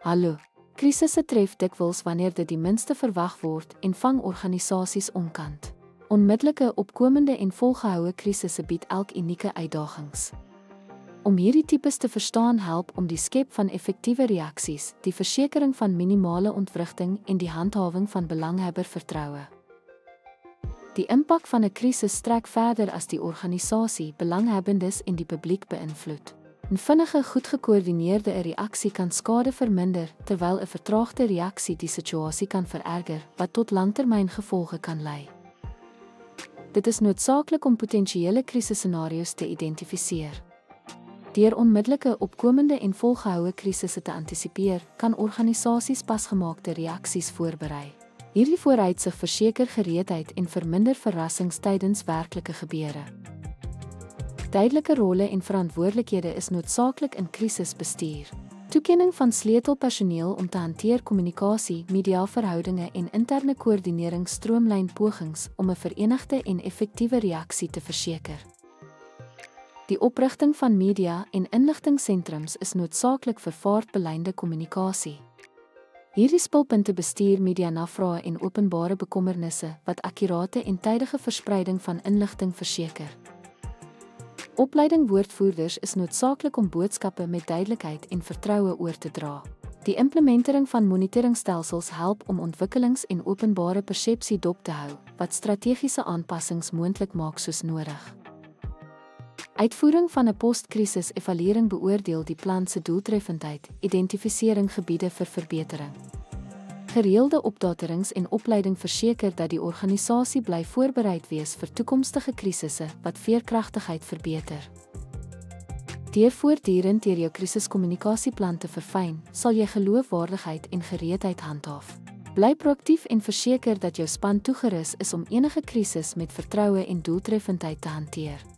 Hallo, krisisse tref dikwels wanneer dit die minste verwag word en vang organisasies onkant. Onmiddellike, opkomende en volgehoue krisisse bied elk unieke uitdagings. Om hierdie tipes te verstaan help om die skep van effektiewe reaksies, die versekering van minimale ontwrigting en die handhawing van belanghebbervertroue. Die impak van 'n krisis strek verder as die organisasie, belanghebbendes en die publiek beïnvloed. 'n Vinnige, goed gekoördineerde reaksie kan skade verminder, terwyl 'n vertraagde reaksie die situasie kan vererger, wat tot langtermyngevolge kan lei. Dit is noodsaaklik om potensiële krisisscenario's te identifiseer. Deur onmiddellike, opkomende en volgehoue krisisse te antisipeer, kan organisasies pasgemaakte reaksies voorberei. Hierdie vooruitsig verseker gereedheid en verminder verrassings tydens werklike gebeure. Duidelike rolle en verantwoordelikhede is noodsaaklik in krisisbestuur. Toekenning van sleutelpersoneel om te hanteer kommunikasie, mediaverhoudinge en interne koördinering stroomlyn pogings om 'n verenigde en effektiewe reaksie te verseker. Die oprigting van media- en inligtingsentrums is noodsaaklik vir vaartbelynde kommunikasie. Hierdie spulpunte bestuur media-navrae en openbare bekommernisse wat akkurate en tydige verspreiding van inligting verseker. Opleiding woordvoerders is noodsaaklik om boodskappe met duidelikheid en vertroue oor te dra. Die implementering van monitoringstelsels help om ontwikkelings en openbare persepsie dop te hou, wat strategiese aanpassings moontlik maak soos nodig. Uitvoering van 'n postkrisis-evaluering beoordeel die plan se doeltreffendheid, identifisering gebiede vir verbetering. Gereelde opdaterings en opleiding verseker dat die organisasie bly voorbereid wees vir toekomstige krisisse wat veerkragtigheid verbeter. Deur voortdurend deur jou krisiskommunikasieplan te verfyn, sal jy geloofwaardigheid en gereedheid handhaaf. Bly proaktief en verseker dat jou span toegerus is om enige krisis met vertroue en doeltreffendheid te hanteer.